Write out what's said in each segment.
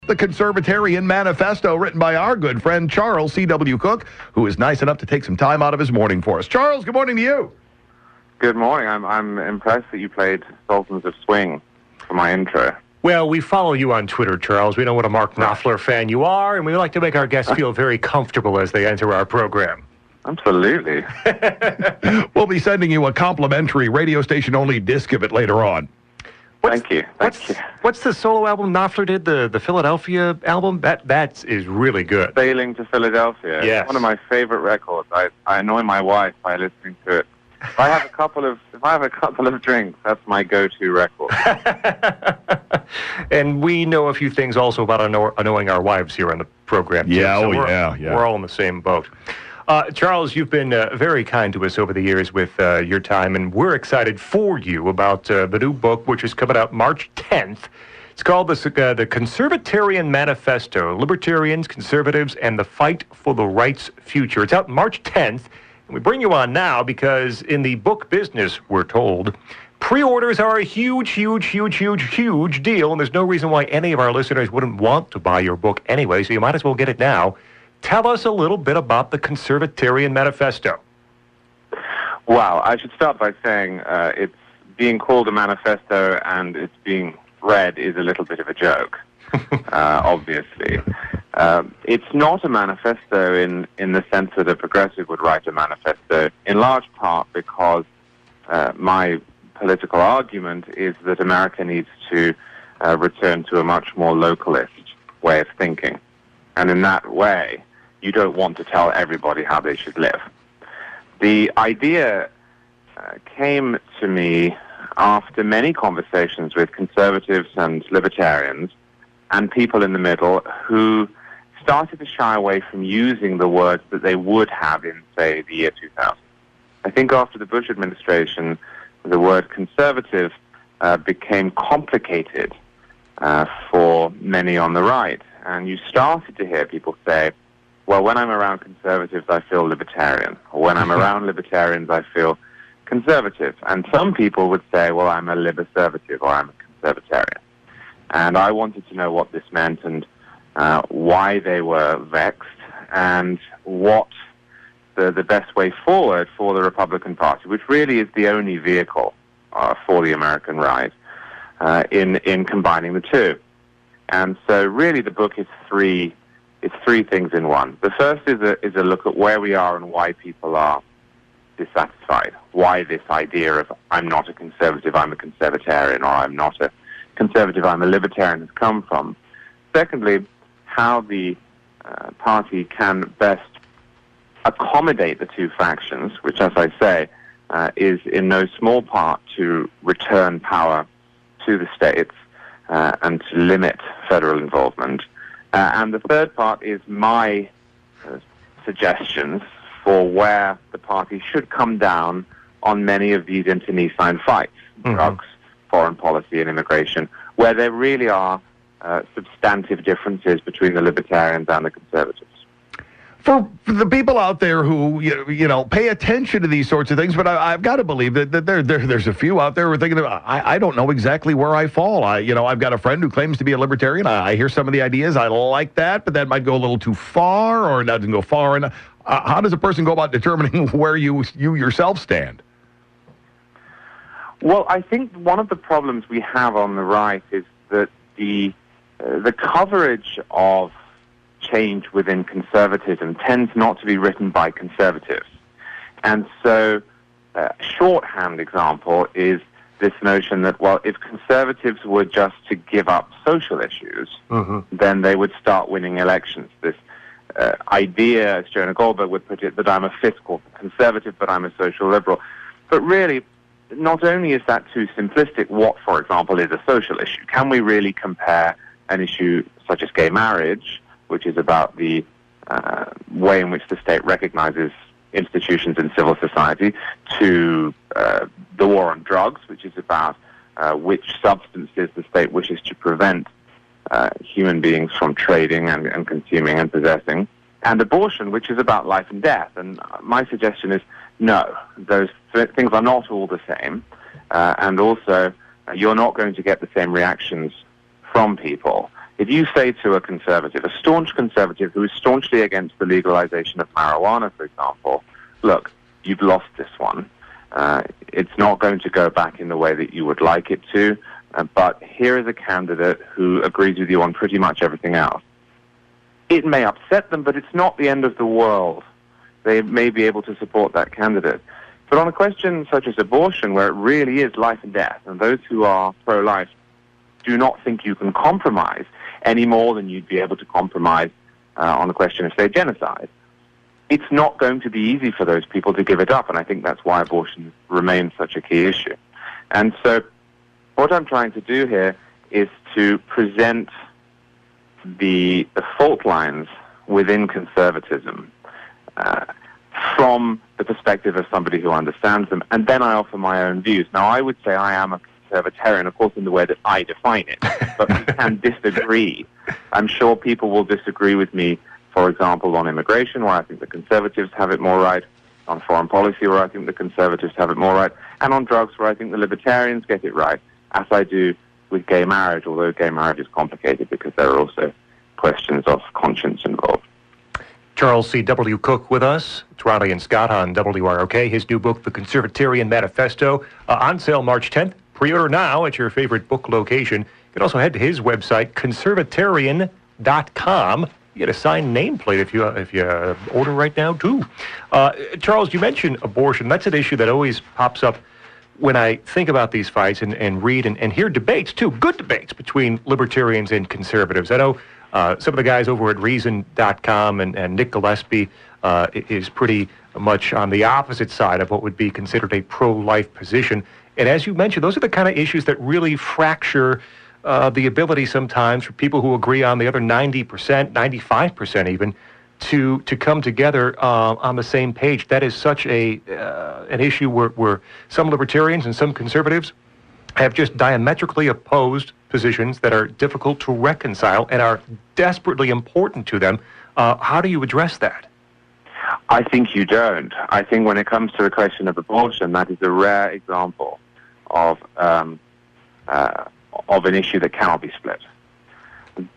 The Conservatarian Manifesto, written by our good friend Charles C.W. Cooke, who is nice enough to take some time out of his morning for us. Charles, good morning to you. Good morning. I'm impressed that you played Sultans of Swing for my intro. Well, we follow you on Twitter, Charles. We know what a Mark Knopfler fan you are, and we like to make our guests feel very comfortable as they enter our program. Absolutely. We'll be sending you a complimentary radio station-only disc of it later on. Thank you. What's the solo album Knopfler did, the Philadelphia album? That is really good. Sailing to Philadelphia. Yes. It's one of my favorite records. I annoy my wife by listening to it. If I have a couple of drinks, that's my go-to record. And we know a few things also about annoying our wives here on the program, too. Yeah, so yeah. We're all in the same boat. Charles, you've been very kind to us over the years with your time, and we're excited for you about the new book, which is coming out March 10th. It's called the Conservatarian Manifesto, Libertarians, Conservatives, and the Fight for the Right's Future. It's out March 10th, and we bring you on now because in the book business, we're told, pre-orders are a huge deal, and there's no reason why any of our listeners wouldn't want to buy your book anyway, so you might as well get it now. Tell us a little bit about the Conservatarian Manifesto. Well, I should start by saying it's being called a manifesto and it's being read is a little bit of a joke, obviously. It's not a manifesto in the sense that a progressive would write a manifesto, in large part because my political argument is that America needs to return to a much more localist way of thinking. And in that way, you don't want to tell everybody how they should live. The idea came to me after many conversations with conservatives and libertarians and people in the middle who started to shy away from using the words that they would have in, say, the year 2000. I think after the Bush administration, the word conservative became complicated for many on the right. And you started to hear people say, well, when I'm around conservatives, I feel libertarian. Or when I'm around libertarians, I feel conservative. And some people would say, well, I'm a liberservative or I'm a conservatarian. And I wanted to know what this meant and why they were vexed and what the best way forward for the Republican Party, which really is the only vehicle for the American right in combining the two. And so really the book is three things in one. The first is a look at where we are and why people are dissatisfied. Why this idea of I'm not a conservative, I'm a conservatarian, or I'm not a conservative, I'm a libertarian has come from. Secondly, how the party can best accommodate the two factions, which, as I say, is in no small part to return power to the states and to limit federal involvement. And the third part is my suggestions for where the party should come down on many of these internecine fights, drugs, foreign policy, and immigration, where there really are substantive differences between the libertarians and the conservatives. For the people out there who, you know, pay attention to these sorts of things, but I've got to believe that there's a few out there who are thinking, I don't know exactly where I fall. I've got a friend who claims to be a libertarian. I hear some of the ideas. I like that, but that might go a little too far or doesn't go far enough. How does a person go about determining where you yourself stand? Well, I think one of the problems we have on the right is that the coverage of change within conservatism tends not to be written by conservatives. And so a shorthand example is this notion that, well, if conservatives were just to give up social issues, then they would start winning elections. This idea, as Jonah Goldberg would put it, that I'm a fiscal conservative, but I'm a social liberal. But really, not only is that too simplistic, what, for example, is a social issue? Can we really compare an issue such as gay marriage, which is about the way in which the state recognizes institutions in civil society, to the war on drugs, which is about which substances the state wishes to prevent human beings from trading and consuming and possessing, and abortion, which is about life and death. And my suggestion is, no, those things are not all the same, and also you're not going to get the same reactions from people If you say to a conservative, a staunch conservative who is staunchly against the legalization of marijuana, for example, look, you've lost this one. It's not going to go back in the way that you would like it to, but here is a candidate who agrees with you on pretty much everything else. It may upset them, but it's not the end of the world. They may be able to support that candidate. But on a question such as abortion, where it really is life and death, and those who are pro-life do not think you can compromise any more than you'd be able to compromise on the question of, say, genocide, it's not going to be easy for those people to give it up, and I think that's why abortion remains such a key issue. And so what I'm trying to do here is to present the fault lines within conservatism from the perspective of somebody who understands them, and then I offer my own views. Now, I would say I am a conservatarian, of course, in the way that I define it, but we can disagree. I'm sure people will disagree with me, for example, on immigration, where I think the conservatives have it more right, on foreign policy, where I think the conservatives have it more right, and on drugs, where I think the libertarians get it right, as I do with gay marriage, although gay marriage is complicated because there are also questions of conscience involved. Charles C. W. Cooke with us. It's Riley and Scott on WROK. His new book, The Conservatarian Manifesto, on sale March 10th. Pre-order now at your favorite book location. You can also head to his website, conservatarian.com. You get a signed nameplate if you order right now, too. Charles, you mentioned abortion. That's an issue that always pops up when I think about these fights and read and hear debates, too, good debates between libertarians and conservatives. I know some of the guys over at Reason.com and Nick Gillespie is pretty much on the opposite side of what would be considered a pro-life position. And as you mentioned, those are the kind of issues that really fracture the ability sometimes for people who agree on the other 90%, 95% even, to come together on the same page. That is such an issue where some libertarians and some conservatives have just diametrically opposed positions that are difficult to reconcile and are desperately important to them. How do you address that? I think you don't. I think when it comes to the question of abortion, that is a rare example of an issue that cannot be split.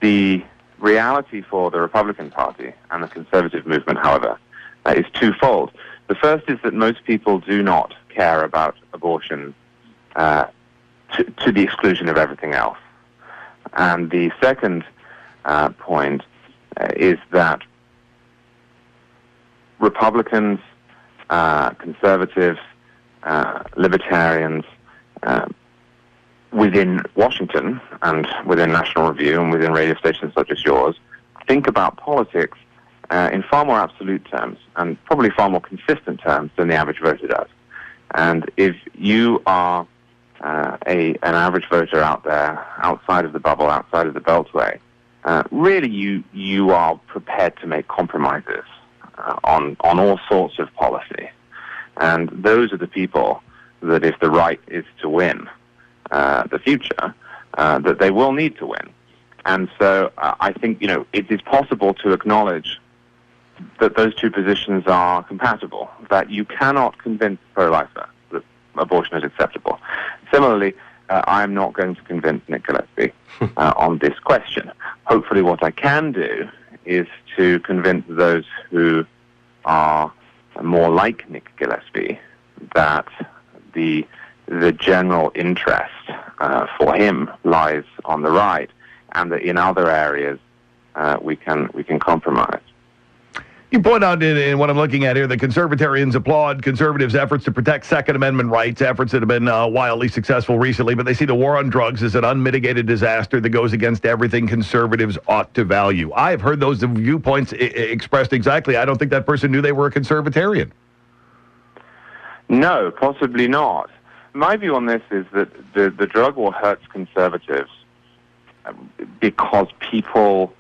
The reality for the Republican Party and the conservative movement, however, is twofold. The first is that most people do not care about abortion to the exclusion of everything else. And the second point is that Republicans, conservatives, libertarians within Washington and within National Review and within radio stations such as yours think about politics in far more absolute terms and probably far more consistent terms than the average voter does. And if you are an average voter out there, outside of the bubble, outside of the Beltway, really you are prepared to make compromises on all sorts of policy. And those are the people that if the right is to win the future, that they will need to win. And so I think, it is possible to acknowledge that those two positions are compatible, that you cannot convince a pro-lifer that abortion is acceptable. Similarly, I am not going to convince Nick Gillespie on this question. Hopefully what I can do is to convince those who are more like Nick Gillespie that the general interest for him lies on the right, and that in other areas we can compromise. You point out in what I'm looking at here that conservatarians applaud conservatives' efforts to protect Second Amendment rights, efforts that have been wildly successful recently, but they see the war on drugs as an unmitigated disaster that goes against everything conservatives ought to value. I've heard those viewpoints expressed exactly. I don't think that person knew they were a conservatarian. No, possibly not. My view on this is that the drug war hurts conservatives because people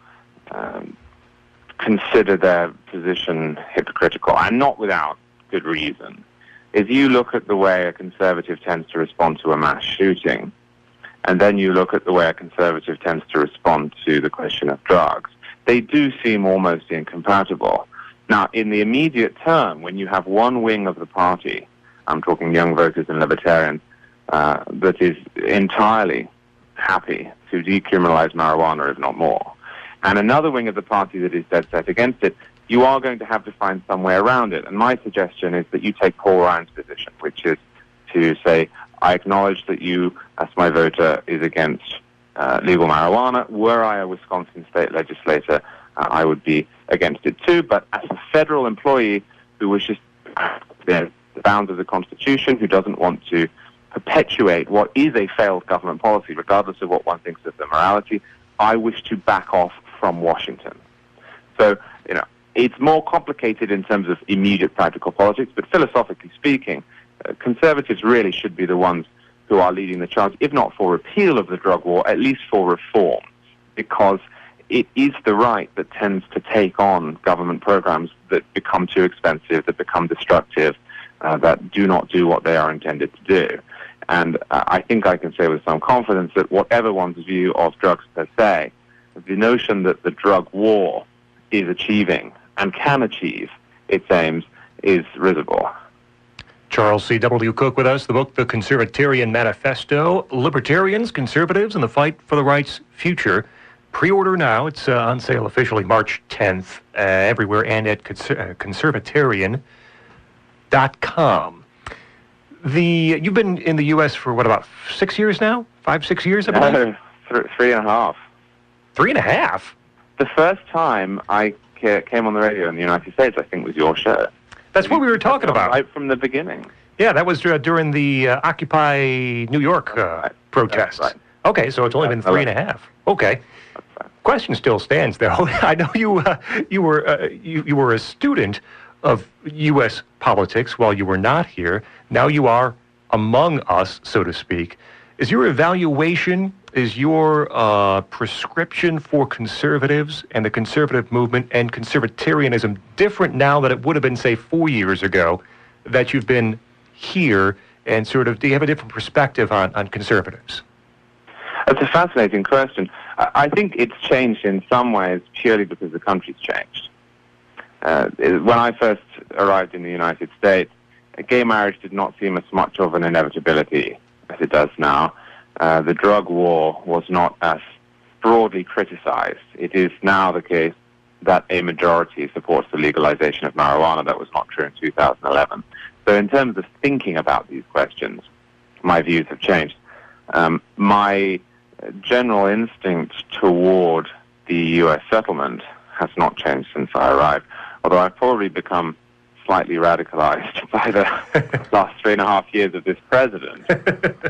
consider their position hypocritical, and not without good reason. If you look at the way a conservative tends to respond to a mass shooting, and then you look at the way a conservative tends to respond to the question of drugs, they do seem almost incompatible. Now, in the immediate term, when you have one wing of the party, I'm talking young voters and libertarians, that is entirely happy to decriminalize marijuana, if not more. And another wing of the party that is dead set against it, you are going to have to find some way around it. And my suggestion is that you take Paul Ryan's position, which is to say, I acknowledge that you, as my voter, is against legal marijuana. Were I a Wisconsin state legislator, I would be against it too. But as a federal employee who wishes the bounds of the Constitution, who doesn't want to perpetuate what is a failed government policy, regardless of what one thinks of the morality, I wish to back off from Washington. So, it's more complicated in terms of immediate practical politics, but philosophically speaking, conservatives really should be the ones who are leading the charge, if not for repeal of the drug war, at least for reform, because it is the right that tends to take on government programs that become too expensive, that become destructive, that do not do what they are intended to do. And I think I can say with some confidence that whatever one's view of drugs per se, the notion that the drug war is achieving and can achieve its aims is risible. Charles C. W. Cooke with us, the book, The Conservatarian Manifesto, Libertarians, Conservatives, and the Fight for the Right's Future. Pre-order now. It's on sale officially March 10th everywhere and at conservatarian.com. You've been in the U.S. for, about 6 years now? 5-6 years, I believe? 3.5. 3.5? The first time I came on the radio in the United States, I think, was your show. That's what we were talking about. Right from the beginning. Yeah, that was during the Occupy New York protests. Right. Okay, so it's only been 3.5. Okay. Question still stands, though. I know you were a student of U.S. politics while you were not here. Now you are among us, so to speak. Is your evaluation, is your prescription for conservatives and the conservative movement and conservatarianism different now than it would have been, say, 4 years ago that you've been here, and sort of do you have a different perspective on conservatives? That's a fascinating question. I think it's changed in some ways purely because the country's changed. When I first arrived in the United States, gay marriage did not seem as much of an inevitability as it does now. The drug war was not as broadly criticized. It is now the case that a majority supports the legalization of marijuana. That was not true in 2011. So in terms of thinking about these questions, my views have changed. My general instinct toward the U.S. settlement has not changed since I arrived, although I've probably become slightly radicalized by the last 3.5 years of this president.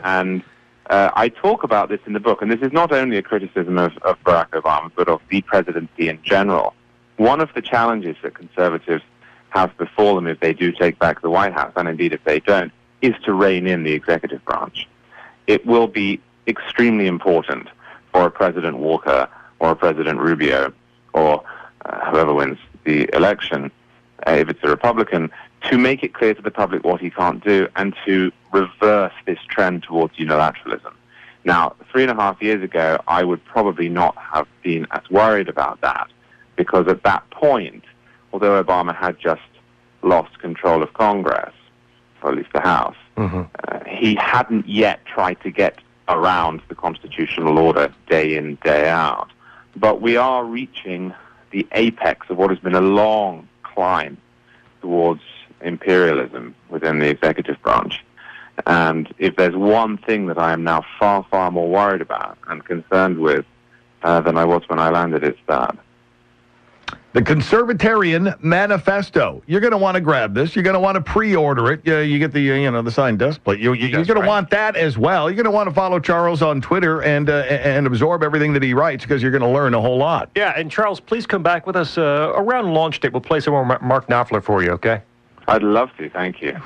And I talk about this in the book, and this is not only a criticism of Barack Obama, but of the presidency in general. One of the challenges that conservatives have before them if they do take back the White House, and indeed if they don't, is to rein in the executive branch. It will be extremely important for a President Walker or a President Rubio or whoever wins the election, if it's a Republican, to make it clear to the public what he can't do and to reverse this trend towards unilateralism. Now, 3.5 years ago, I would probably not have been as worried about that, because at that point, although Obama had just lost control of Congress, or at least the House, he hadn't yet tried to get around the constitutional order day in, day out. But we are reaching the apex of what has been a long climb towards imperialism within the executive branch. And if there's one thing that I am now far, far more worried about and concerned with than I was when I landed, it's that. The Conservatarian Manifesto. You're going to want to grab this. You're going to want to pre-order it. You get the the signed desk plate. You're going to want that as well. You're going to want to follow Charles on Twitter and absorb everything that he writes, because you're going to learn a whole lot. Yeah, and Charles, please come back with us around launch date. We'll play some more Mark Knopfler for you, okay? I'd love to. Thank you.